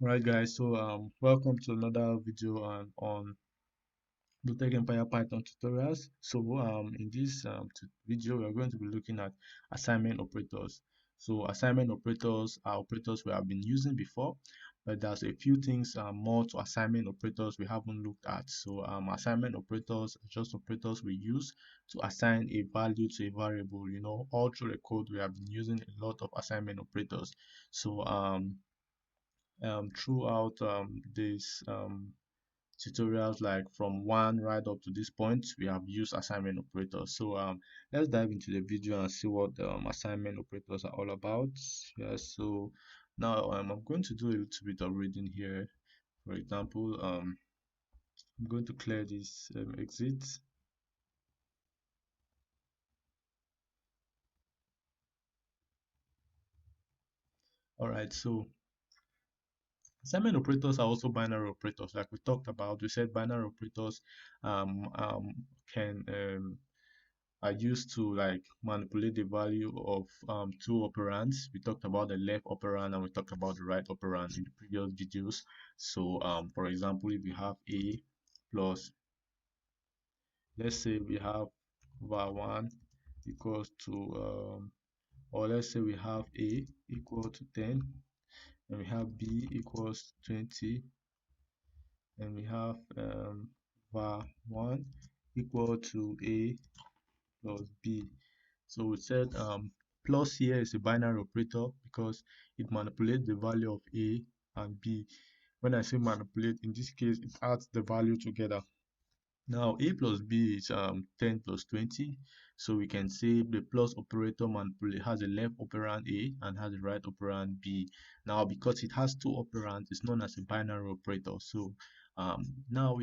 Right, guys, so welcome to another video on Blutech Empire Python tutorials. So in this video we are going to be looking at assignment operators. So assignment operators are operators we have been using before, but there's a few things more to assignment operators we haven't looked at. So assignment operators are just operators we use to assign a value to a variable. All through the code we have been using a lot of assignment operators. So throughout this tutorials, like from one right up to this point, we have used assignment operators. So let's dive into the video and see what assignment operators are all about. Yeah, so now I'm going to do a little bit of reading here. For example, I'm going to clear this exit. All right, so assignment operators are also binary operators, like we talked about. We said binary operators um, um, can are used to like manipulate the value of two operands. We talked about the left operand and we talked about the right operand in the previous videos. So for example, if we have a plus, let's say we have var1 equals to or let's say we have a equal to 10 and we have b equals 20 and we have var1 equal to a plus b. So we said plus here is a binary operator because it manipulates the value of a and b. When I say manipulate, in this case, it adds the value together. Now a plus b is 10 plus 20, so we can say the plus operator manipulate has a left operand a and has a right operand b. Now because it has two operands, it's known as a binary operator. So now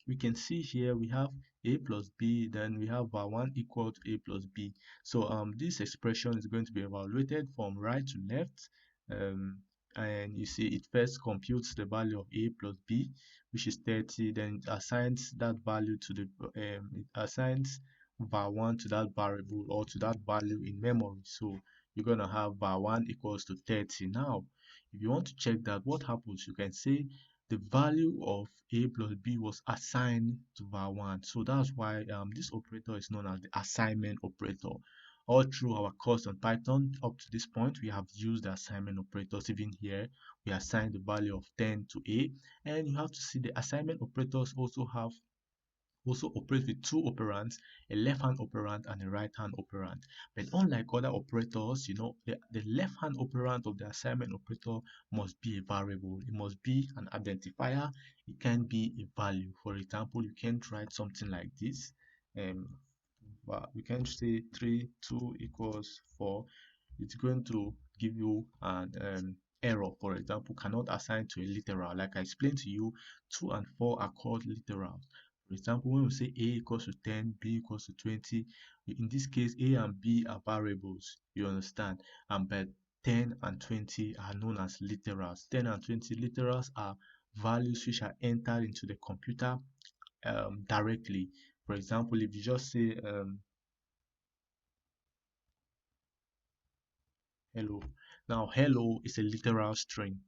we can see here we have a plus b, then we have var1 equal to a plus b. So this expression is going to be evaluated from right to left. um, and you see it first computes the value of a plus b, which is 30, then it assigns that value to the it assigns var1 to that variable or to that value in memory. So you're going to have var1 equals to 30. Now if you want to check that, what happens, you can say the value of a plus b was assigned to var1. So that's why this operator is known as the assignment operator. All through our course on Python up to this point, we have used the assignment operators. Even here we assign the value of 10 to a, and you have to see the assignment operators also operate with two operands, a left-hand operand and a right-hand operand. But unlike other operators, the left-hand operand of the assignment operator must be a variable. It must be an identifier. It can be a value. For example, you can write something like this. Um, but we can say 3 2 equals 4. It's going to give you an error. For example, cannot assign to a literal. Like I explained to you, 2 and 4 are called literals. For example, when we say a equals to 10, b equals to 20, in this case a and b are variables, you understand, and but 10 and 20 are known as literals. 10 and 20 literals are values which are entered into the computer directly. For example, if you just say hello. Now, hello is a literal string.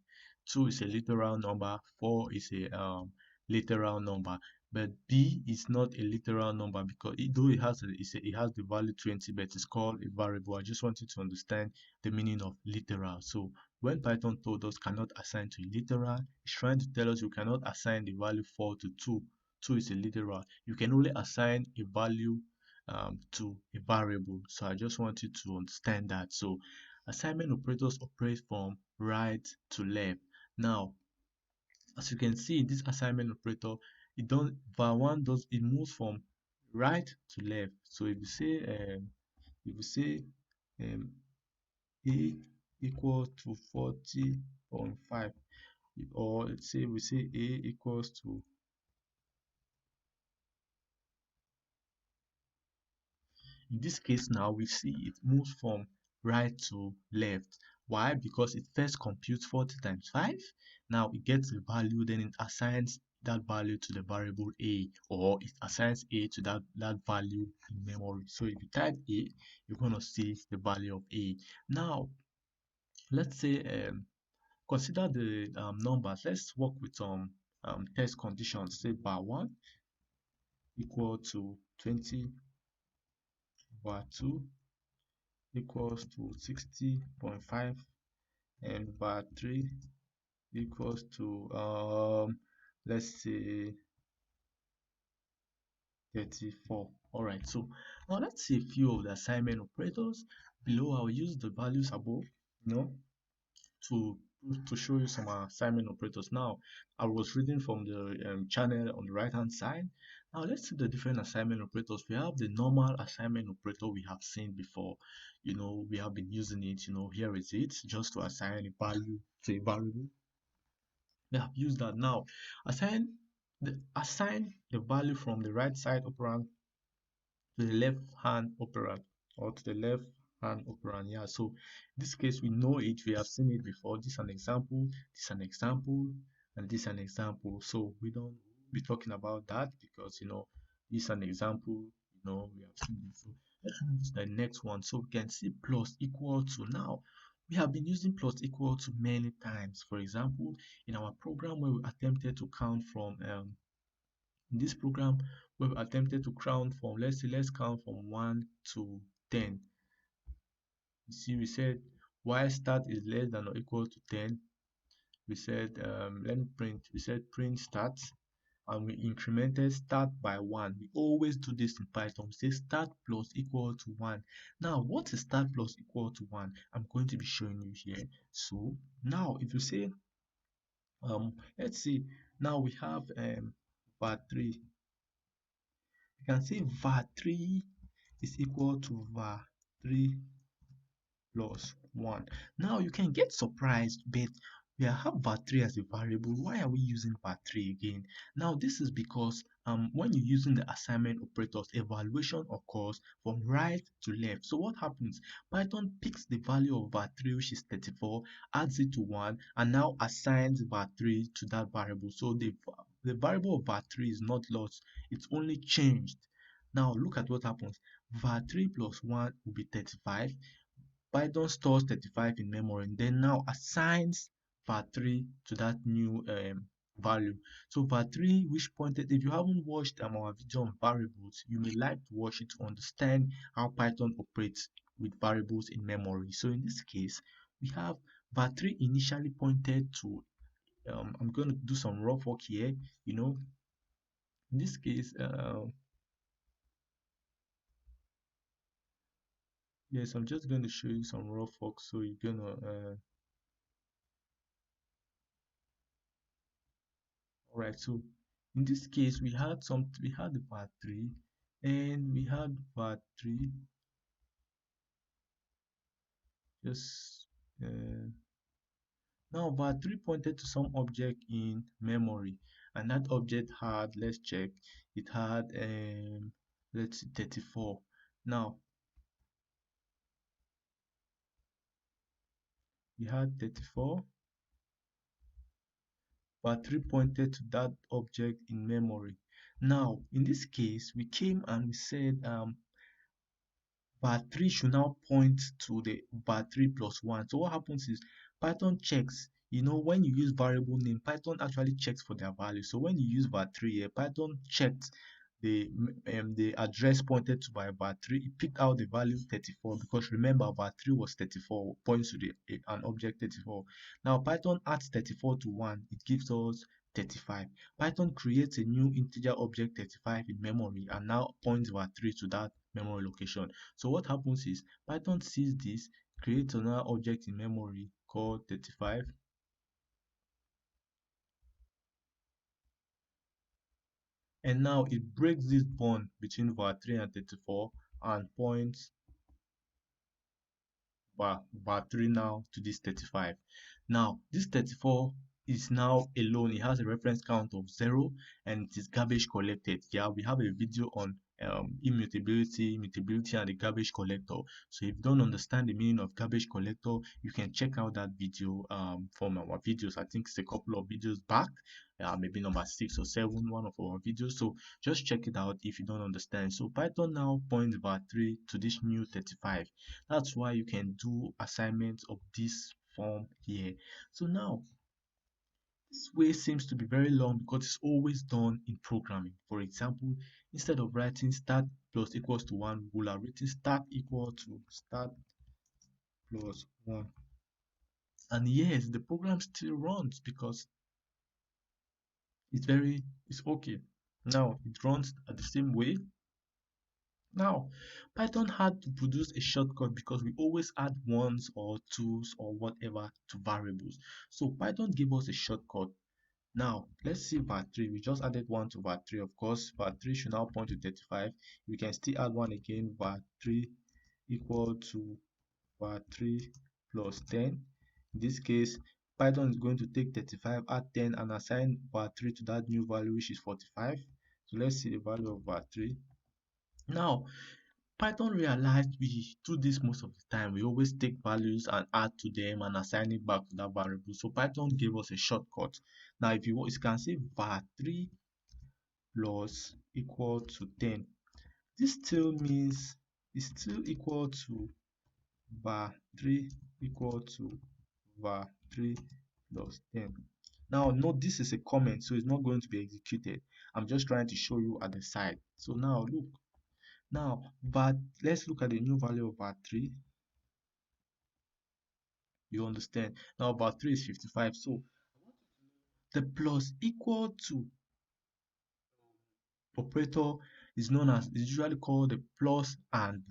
2 is a literal number. 4 is a literal number. But B is not a literal number because though it has the value 20, but it's called a variable. I just want you to understand the meaning of literal. So when Python told us cannot assign to a literal, it's trying to tell us you cannot assign the value 4 to 2. 2 is a literal. You can only assign a value to a variable. So I just want you to understand that. So assignment operators operate from right to left. Now, as you can see, this assignment operator, var1 does it moves from right to left. So if you say um, a equals to 40.5, or let's say we say a equals to, in this case now we see it moves from right to left. Why? Because it first computes 40 times 5. Now it gets a value, then it assigns that value to the variable a, or it assigns a to that value in memory. So if you type a, you're going to see the value of a. Now let's say Consider the numbers. Let's work with some test conditions. Say bar 1 equal to 20, bar 2 equals to 60.5, and bar 3 equals to let's say 34. All right, so now let's see a few of the assignment operators. Below, I'll use the values above, you know, to show you some assignment operators. Now, I was reading from the channel on the right hand side. Now, let's see the different assignment operators. We have the normal assignment operator we have seen before. We have been using it. Here is it, just to assign a value to a variable. We have used that. Now, assign the value from the right side operand to the left hand operand, or to the left hand operand. Yeah, so in this case we know it, we have seen it before. This is an example, this is an example, and this is an example. So we don't be talking about that because this is an example. We have seen it. So let's move to the next one. So we can see plus equal to. Now we have been using plus equal to many times. For example, in our program where we attempted to count from in this program, we've attempted to count from, let's count from 1 to 10. You see, we said y start is less than or equal to 10. We said, let me print, we said print start, and we incremented start by 1. We always do this in Python. We say start plus equal to 1. Now, what is start plus equal to 1? I'm going to be showing you here. So now, if you say, let's see, now we have var3. You can say var3 is equal to var3 plus 1. Now you can get surprised, but we have var3 as a variable. Why are we using var3 again? Now this is because when you're using the assignment operators, evaluation occurs from right to left. So what happens? Python picks the value of var3, which is 34, adds it to 1, and now assigns var3 to that variable. So the variable of var3 is not lost, it's only changed. Now look at what happens. var3 plus 1 will be 35. Python stores 35 in memory and then now assigns var3 to that new value. So var3, which pointed, if you haven't watched our video on variables, you may like to watch it to understand how Python operates with variables in memory. So in this case, we have var3 initially pointed to, I'm going to do some rough work here, in this case, yes, I'm just going to show you some rough work. So you're going to all right, so in this case we had the part 3, and we had part 3 just now part 3 pointed to some object in memory, and that object had, let's check, it had let's see, 34. Now we had 34, part 3 pointed to that object in memory. Now in this case we came and we said var3 should now point to the var3 plus 1. So what happens is Python checks, when you use variable name, Python actually checks for their value. So when you use var3 here, Python checked the address pointed to by var3. It picked out the value 34 because remember var3 was 34, points to an object 34. Now Python adds 34 to 1, it gives us 35. Python creates a new integer object 35 in memory and now points var3 to that memory location. So what happens is Python sees this, creates another object in memory called 35, and now it breaks this bond between var3 and 34 and points var3 now to this 35. Now this 34 is now alone, it has a reference count of 0 and it is garbage collected. Yeah, we have a video on immutability, and the garbage collector. So if you don't understand the meaning of garbage collector, you can check out that video from our videos. I think it's a couple of videos back, maybe number 6 or 7, one of our videos. So just check it out if you don't understand. So Python now points var3 to this new 35. That's why you can do assignments of this form here. So now this way seems to be very long because it's always done in programming. For example, instead of writing start plus equals to 1, we'll have written start equal to start plus 1. And yes, the program still runs because it's okay. Now it runs at the same way. Now, Python had to produce a shortcut because we always add ones or twos or whatever to variables. So Python gave us a shortcut. Now, let's see var3. We just added 1 to var3. Of course, var3 should now point to 35. We can still add 1 again. var3 equal to var3 plus 10. In this case, Python is going to take 35, add 10, and assign var3 to that new value, which is 45. So let's see the value of var3. Now, Python realized we do this most of the time. We always take values and add to them and assign it back to that variable. So Python gave us a shortcut. Now, if you want, you can say var3 plus equal to 10. This still means it's still equal to var3 equal to var3 plus 10. Now, note this is a comment, so it's not going to be executed. I'm just trying to show you at the side. So now look. Now, let's look at the new value of var3. You understand? Now, var3 is 55. So the plus equal to operator is usually called the plus and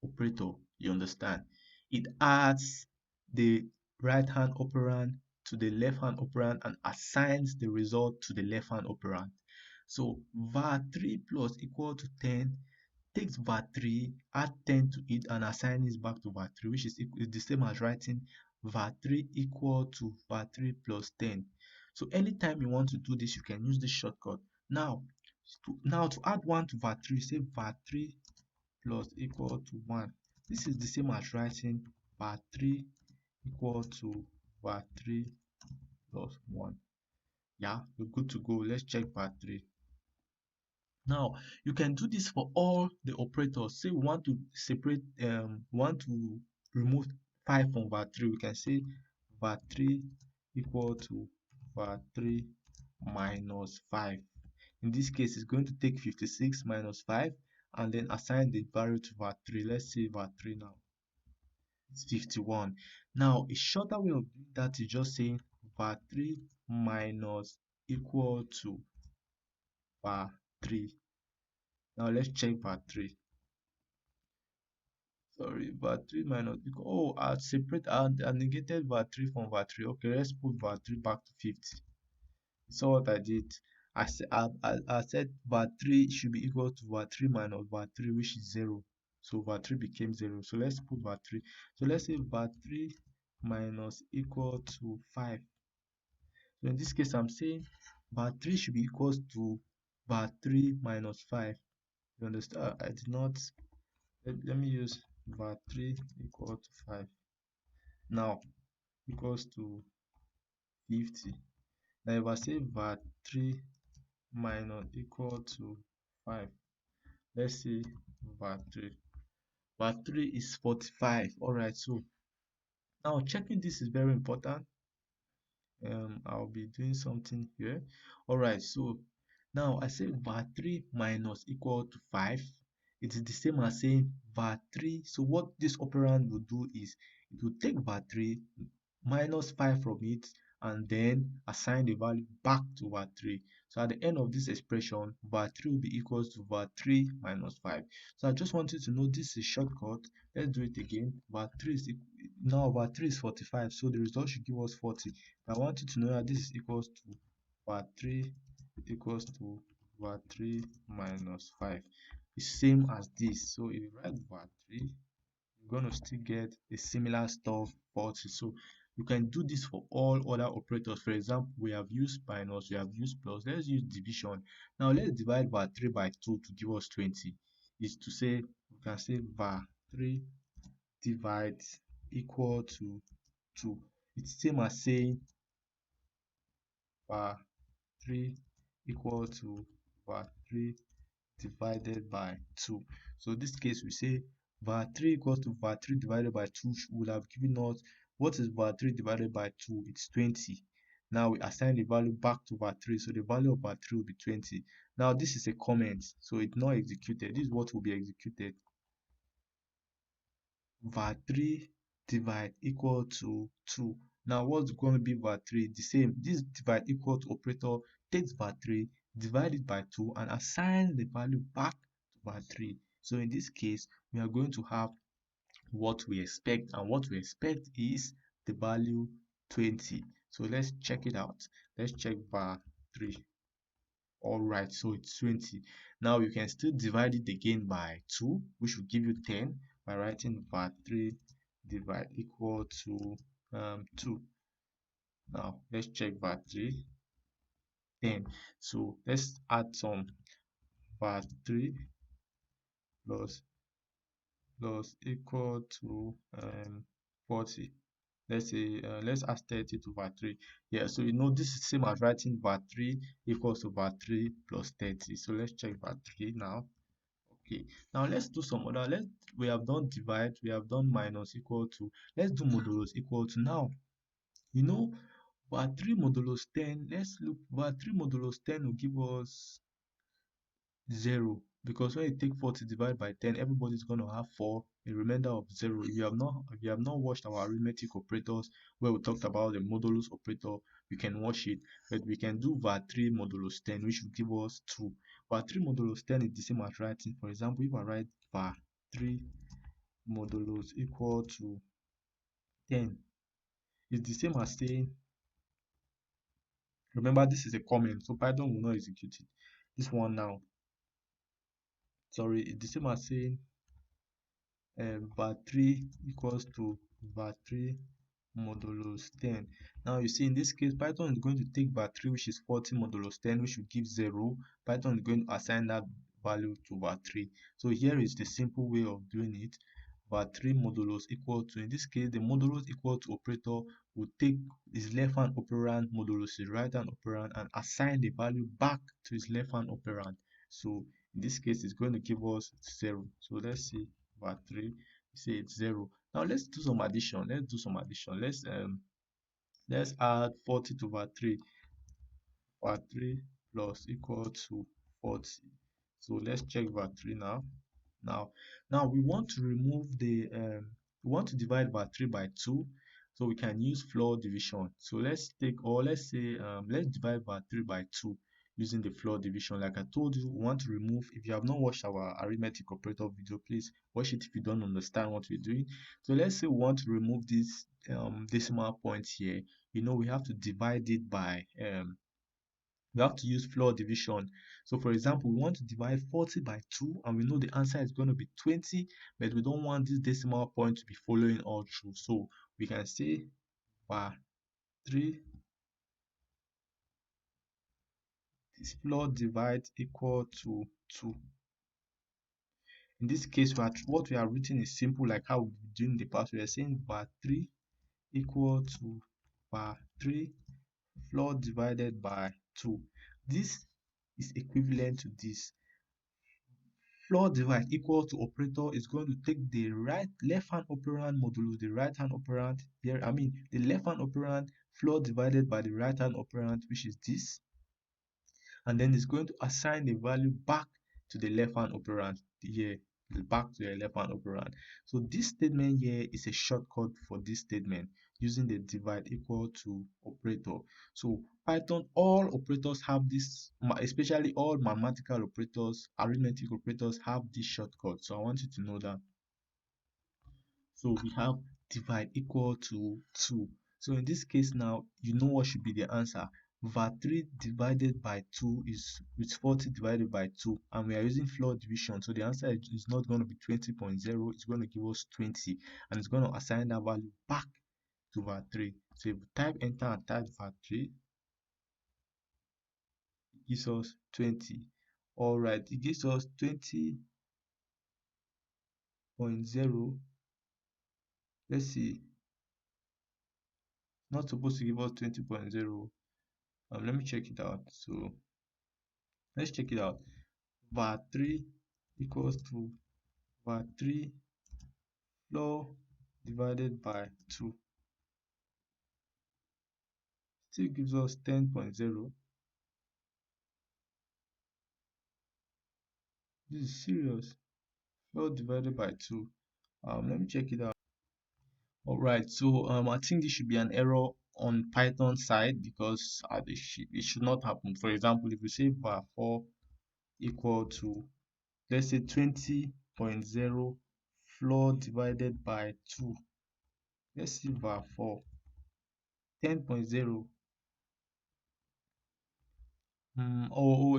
operator. You understand? It adds the right hand operand to the left hand operand and assigns the result to the left hand operand. So var3 plus equal to 10 takes var3, add 10 to it, and assign it back to var3, which is the same as writing var3 equal to var3 plus 10. So anytime you want to do this, you can use this shortcut. Now to add 1 to var3, say var3 plus equal to 1. This is the same as writing var3 equal to var3 plus 1. Yeah, we're good to go. Let's check var3. Now you can do this for all the operators. Say we want to separate want to remove 5 from var3, we can say var3 equal to var3 minus 5. In this case, it's going to take 56 minus 5 and then assign the value to var3. Let's see var3 now. It's 51. Now a shorter way of doing that is just saying var3 minus equal to var3. Now let's check var3. Sorry, var3 minus equal. Oh, I separate and I negated var3 from var3. Okay, let's put var3 back to 50. So what I did, I said var3 should be equal to var3 minus var3, which is 0. So var3 became 0. So let's put var3. So let's say var3 minus equal to 5. So in this case, I'm saying var3 should be equal to var3 minus 5. You understand? I did not. Let me use var3 equal to 5. Now equals to 50. Now if I say var3 minus equal to 5, let's see var3. var3 is 45. All right, so now checking this is very important. I'll be doing something here. All right, so now I say var3 minus equal to 5. It is the same as saying var3. So what this operand will do is it will take var3 minus 5 from it and then assign the value back to var3. So at the end of this expression, var3 will be equals to var3 minus 5. So I just wanted to know this is a shortcut. Let's do it again. var3 is now var3 is 45, so the result should give us 40. I want you to know that this is equals to var3 equals to var3 minus 5. It's same as this. So if you write var3, you're going to still get a similar stuff 40. So you can do this for all other operators. For example, we have used minus, we have used plus. Let's use division. Now let's divide var3 by 2 to give us 20. Is to say, we can say var3 divides equal to 2. It's same as saying var3 equal to var3 divided by 2. So in this case we say var3 equals to var3 divided by 2 would have given us What is var3 divided by 2? It's 20. Now we assign the value back to var3, so the value of var3 will be 20. Now this is a comment, so it's not executed. This is what will be executed. var3 divide equal to 2. Now what's going to be var3? The same. This divide equal to operator takes var3, divide it by 2, and assign the value back to var3. So in this case, we are going to have what we expect, and what we expect is the value 20. So let's check it out. Let's check var3. All right, so it's 20. Now you can still divide it again by 2, which will give you 10, by writing var3 divide equal to 2. Now let's check var3, 10. So let's add some var3 plus equal to 40. Let's say let's add 30 to var3. Yeah, so you know this is same as writing var3 equals to var3 plus 30. So let's check var3 now. Okay, now let's do some other. We have done divide, we have done minus equal to. Let's do modulus equal to. Now you know var3 modulus 10. Let's look. var3 modulus 10 will give us 0, because when you take 40 divided by 10, everybody's going to have 4, a remainder of 0. If you have not watched our arithmetic operators where we talked about the modulus operator, you can watch it. But we can do var3 modulus 10, which will give us 2. var3 modulus 10 is the same as writing, for example, if I write var3 modulus equal to 10, it's the same as saying, remember this is a comment, so Python will not execute it. This one now, sorry, it's the same as saying var3 equals to var3 modulus 10. Now you see in this case, Python is going to take var3, which is 40 modulus 10, which will give 0. Python is going to assign that value to var3. So here is the simple way of doing it. var3 modulus equal to, in this case, the modulus equal to operator will take his left hand operand modulus his right hand operand and assign the value back to his left hand operand. So in this case, it's going to give us 0. So let's see var3, say it's 0. Now let's do some addition. Let's add 40 to var3. var3 plus equal to 40. So let's check var3 now. Now we want to remove the we want to divide var3 by 2, so we can use floor division. So let's take, or let's say let's divide var3 by 2 using the floor division. Like I told you, we want to remove. If you have not watched our arithmetic operator video, please watch it if you don't understand what we're doing. So let's say we want to remove this decimal point here. You know, we have to divide it by we have to use floor division. So for example, we want to divide 40 by 2, and we know the answer is going to be 20, but we don't want this decimal point to be following all through. So we can say var3 this floor divide equal to 2. In this case, what we are written is simple, like how we did in the past. We are saying var3 equal to var3 floor divided by 2. This is equivalent to this. Floor divide equal to operator is going to take the left hand operand modulus the right hand operand here. I mean the left hand operand floor divided by the right hand operand, which is this, and then it's going to assign the value back to the left hand operand here, back to the left hand operand. So this statement here is a shortcut for this statement using the divide equal to operator. So Python, all operators have this, especially all mathematical operators, arithmetic operators have this shortcut. So I want you to know that. So we have divide equal to 2. So in this case now, you know what should be the answer. var3 divided by 2 is with 40 divided by 2, and we are using floor division, so the answer is not going to be 20.0, it's going to give us 20, and it's going to assign that value back to var3. So if we type enter and type var3, it gives us 20. All right, it gives us 20.0. Let's see, not supposed to give us 20.0. Let me check it out. So let's check it out. var3 equals to var3 floor divided by 2. still gives us 10.0. This is serious. Float divided by 2. Let me check it out. Alright, so I think this should be an error on Python side because it should not happen. For example, if we say var4 equal to, let's say, 20.0 floor divided by 2. Let's see var4 10.0.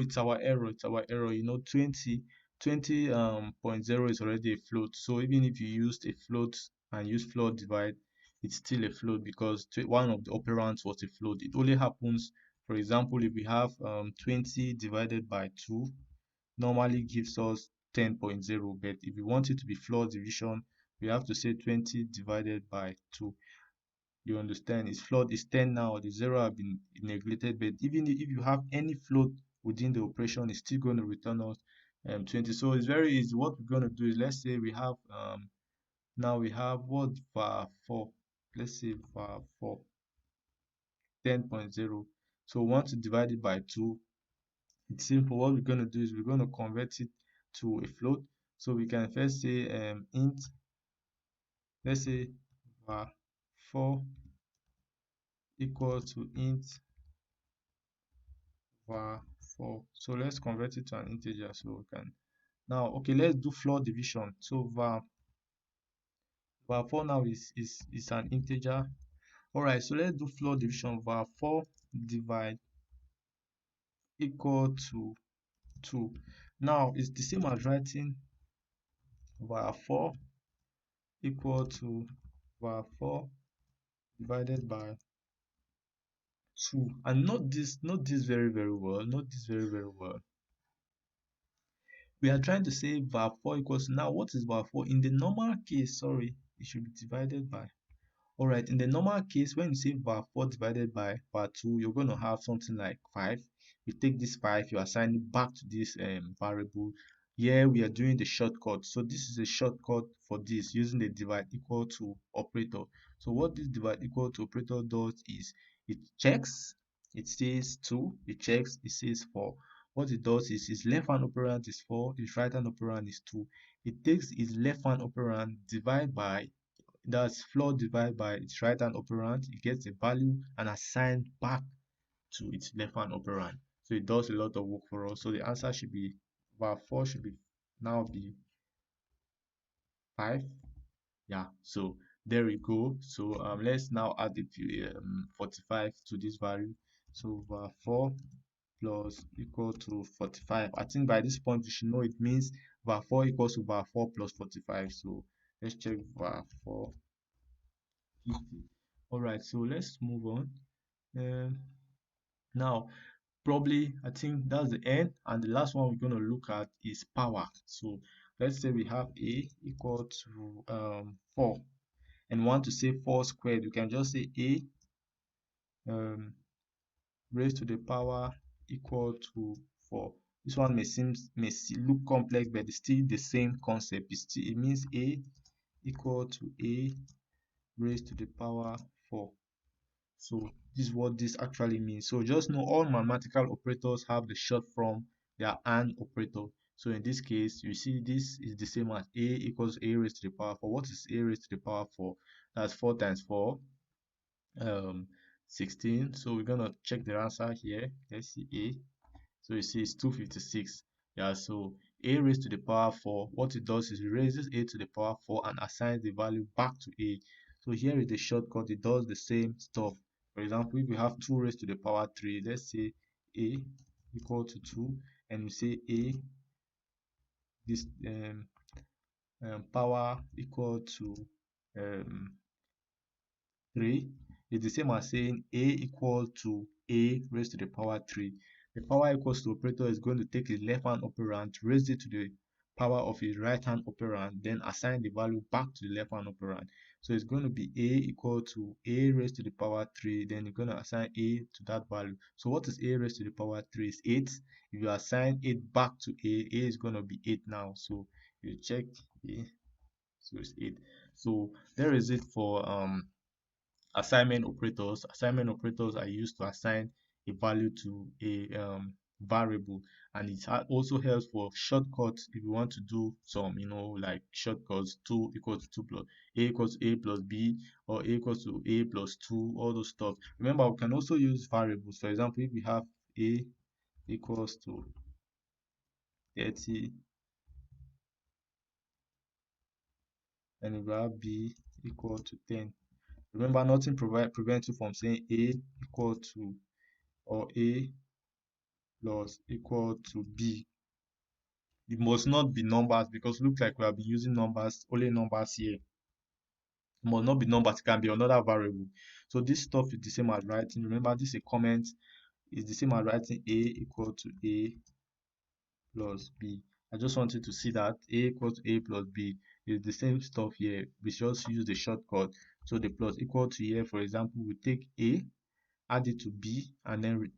It's our error. It's our error. 20.0 is already a float. So even if you used a float and use float divide, it's still a float because one of the operands was a float. It only happens, for example, if we have 20 divided by 2, normally gives us 10.0. But if we want it to be float division, we have to say 20 divided by 2. You understand? It's float is 10 now. The zero have been neglected, but even if you have any float within the operation, it's still going to return us 20. So it's very easy. What we're going to do is, let's say we have now we have what var4. Let's say var4 10.0. So we want to divide it by 2. It's simple. What we're going to do is we're going to convert it to a float. So we can first say int, let's say var4 equals to int var4. So let's convert it to an integer so we can now, okay, let's do floor division. So var4 now is an integer. All right, so let's do floor division. Var4 divide equal to 2. Now it's the same as writing var4 equal to var4 divided by 2. And note this very well. Note this very well. We are trying to say var4 equals, now what is var4? In the normal case, sorry, it should be divided by. Alright, in the normal case, when you say var4 divided by var2, you're going to have something like 5. You take this 5, you assign it back to this variable. Here we are doing the shortcut. So this is a shortcut for this using the divide equal to operator. So what this divide equal to operator does is it checks, it says 2, it checks, it says 4. What it does is its left hand operand is 4, its right hand operand is 2. It takes its left hand operand, divide by, that's floor divided by its right hand operand, it gets a value and assigned back to its left hand operand. So it does a lot of work for us. So the answer should be var4 should be now be 5. Yeah, so there we go. So let's now add the 45 to this value. So var4 plus equal to 45. I think by this point you should know it means var4 equals to var4 plus 45. So let's check var4 50. All right, so let's move on. Now probably I think that's the end, and the last one we're going to look at is power. So let's say we have a equal to 4 and want to say 4 squared. We can just say a raised to the power equal to 4. This one may look complex, but it's still the same concept. It means a equal to a raised to the power 4. So this is what this actually means. So just know all mathematical operators have the short form, their AND operator. So in this case, you see this is the same as a equals a raised to the power 4. What is a raised to the power 4? That's 4 times 4, 16. So we're gonna check the answer here. Let's see a. So you see it's 256. Yeah, so a raised to the power 4, what it does is it raises a to the power 4 and assigns the value back to a. So here is the shortcut, it does the same stuff. For example, if we have 2 raised to the power 3, let's say a equal to 2, and we say a this power equal to 3 is the same as saying a equal to a raised to the power 3. The power equals to operator is going to take his left hand operand, raise it to the power of his right hand operand, then assign the value back to the left hand operand. So it's going to be a equal to a raised to the power 3, then you're going to assign a to that value. So what is a raised to the power 3? Is 8. If you assign 8 back to a is going to be 8 now. So you check a, so it's 8. So there is it for assignment operators. Assignment operators are used to assign a value to a variable, and it also helps for shortcuts if you want to do some, like shortcuts. 2 equals to 2 plus a equals to a plus b, or a equals to a plus 2, all those stuff. Remember, we can also use variables. For example, if we have a equals to 30, and if we have b equal to 10. Remember, nothing prevents you from saying a equal to, or a plus equal to b. It must not be numbers, because look like we have been using numbers, only numbers here. It must not be numbers, it can be another variable. So this stuff is the same as writing. Remember, this is a comment, is the same as writing a equal to a plus b. I just wanted to see that a equals to a plus b is the same stuff here. We just use the shortcut. So the plus equal to here, for example, we take a, add it to b, and then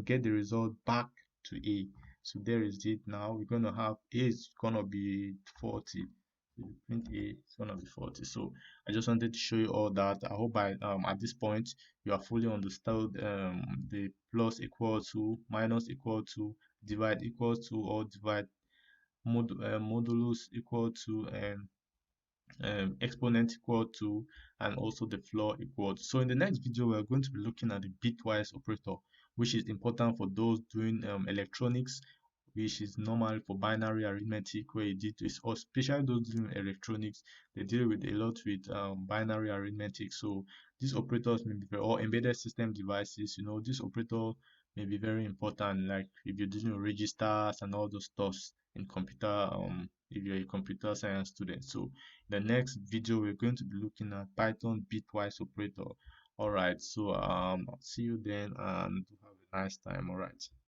get the result back to a. So there is it. Now we're going to have a is going to be 40. So print a is going to be 40. So I just wanted to show you all that. I hope by at this point you are fully understood the plus equal to, minus equal to, divide equals to, or divide modulus equal to, and exponent equal to, and also the floor equal to. So in the next video, we are going to be looking at the bitwise operator, which is important for those doing electronics, which is normal for binary arithmetic, where you did this, or especially those doing electronics, they deal with a lot with binary arithmetic. So these operators may be very, or embedded system devices, this operator may be very important, like if you're dealing with registers and all those stuff in computer, if you're a computer science student. So the next video, we're going to be looking at Python bitwise operator. All right, so I'll see you then, and have a nice time. All right.